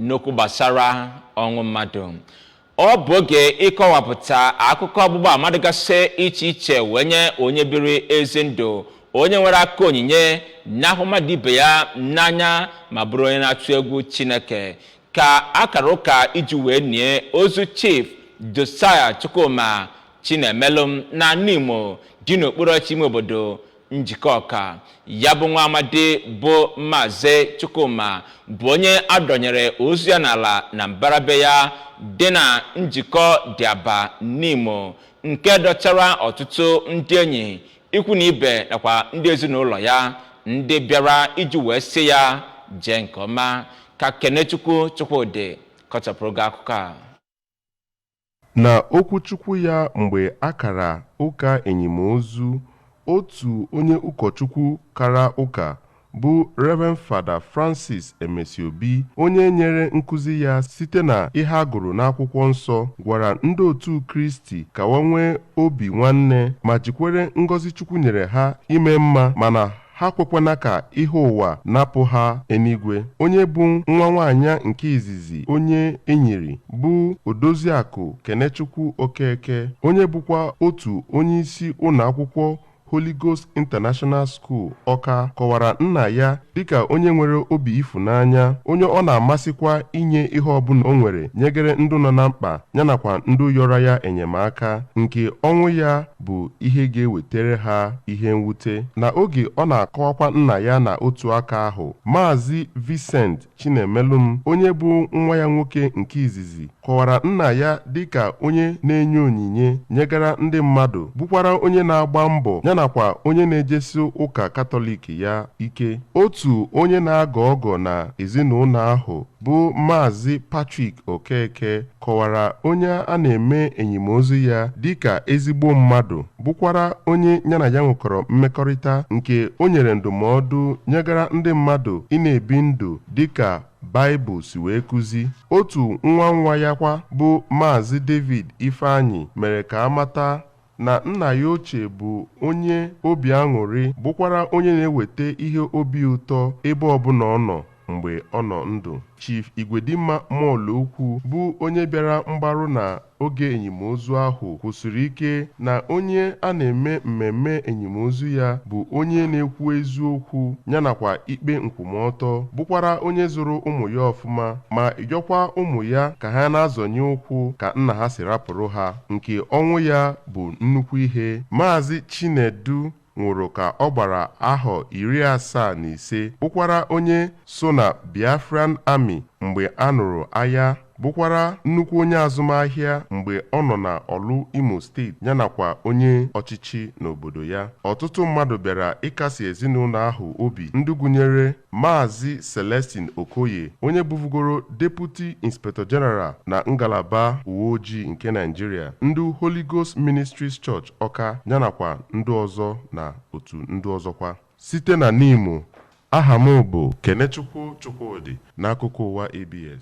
n'okwu gbasara ọnwụ mmadụ. Ọ bụ oge ịkọwapụta akụkọ ọgbụgba ama dịgasị iche iche wee nye onye biri ezi ndụ, onye nwere aka onyinye n'ahụ mmadụ ibe ya n'anya ma bụrụ onye na-atụ egwu Chineke, ka akara ụka iji wee nie ozu Chief Josiah Chukwuma Chinemelu na Nimo dị n'okpuru ọchịchị ime obodo Njikọka. Ya bụ nwa amadi bụ Maazị Chukwuma bụ onye adọnyere ozu ya n'ala na mbara be ya dị na Njikọ Dịaba Nimo, nke dọchara ọtụtụ ndị enyi, ikwu na ibe nakwa ndị ezinụlọ ya ndị bịara iji wee sị ya jee nke ọma. Ka Kenechukwu Chukwudị kọchapụrụ gị akụkọ a. Na okwuchukwu ya mgbe akara ụka enyimozu, otu onye ụkọchukwu kara ụka bụ Reverend Father Francis Emesiobi, onye nyere nkụzi ya site na ihe a gụrụ n'akwụkwọ nsọ, gwara ndị otu Kristi ka ha nwee obi nwanne ma jikwere ngọzi Chukwu nyere ha ime mma, mana ha kwekwana ka ihe ụwa napụ ha enigwe. Onye bụ nwa nwaanyị nke izizi onye enyiri bụ Odoziakụ Kenechukwu Okeke, onye bụkwa otu onye isi ụlọ akwụkwọ Holy Ghost International School Ọka, kọwara nna ya dịka onye nwere obi ịfụnanya, onye ọ na-amasịkwa inye ihe ọbụla o nwere nyegere ndụ nọ na mkpa yanakwa ndụ yọrọ ya enyemaka, nke ọnwụ ya bụ ihe ga-ewetere ha ihe mwute. Na oge ọ na-akọwakwa nna ya na otu aka ahụ, Maazị Vincent Chinemelu, onye bụ nwa ya nwoke nke izizi, kọwara nna ya dịka onye na-enye onyinye nyegara ndị mmadụ, bụkwara onye na-agba mbọ yanakwa onye na-ejesi ụka Katọlik ya ike. Otu onye na-agọ ọgọ na ezinụlọ ahụ bụ Maazị Patrick Okeke kọwara onye a na-eme enyimozu ya dịka ezigbo mmadụ, bụkwara onye ya na ya nwekọrọ mmekọrịta, nke o nyere ndụmọdụ nyegara ndị mmadụ ị na-ebi ndụ dịka Baịbụl si wee kụzi. Otu nwa ya kwa bụ Maazị David Ifeanyị mere ka amata na nna ya ochie bụ onye obi aṅụrị, bụkwara onye na-eweta ihe obi ụtọ ebe ọbụla ọ nọ mgbe ọ nọ ndụ. Chief Igwedimma Mmuo bụ onye bịara mgbarụ na oge enyimozu ahụ kwụsịrị ike na onye a na-eme mmemme enyimozu ya bụ onye na-ekwu eziokwu yanakwa ikpe nkwụmọtọ, bụkwara onye zụrụ ụmụ ya ọfụma ma yọkwa ụmụ ya ka ha na-azọnye ụkwụ ka nna ha si rapụrụ ha, nke ọnwụ ya bụ nnukwu ihe. Maazị Chinedu nwụrụ ka ọ gbara ahọ 75, bụkwara onye so na Biafran Army mgbe a nụrụ agha, bụkwara nnukwu onye azụmahịa mgbe ọ nọ na Ọlụ Imo steeti yanakwa onye ọchịchị n'obodo ya. Ọtụtụ mmadụ bịara ịkasi ezinụlọ ahụ obi, ndị gụnyere Maazị Celestine Okoye, onye bụbugoro Deputy Inspector General na ngalaba uwe ojii nke Nigeria, ndị Holy Ghost Ministries Church Ọka yanakwa ndị ọzọ na otu ndị ọzọkwa. Site na Nimo, aha m bụ Kenechukwu Chukwudị n'akụkọ ụwa ABS.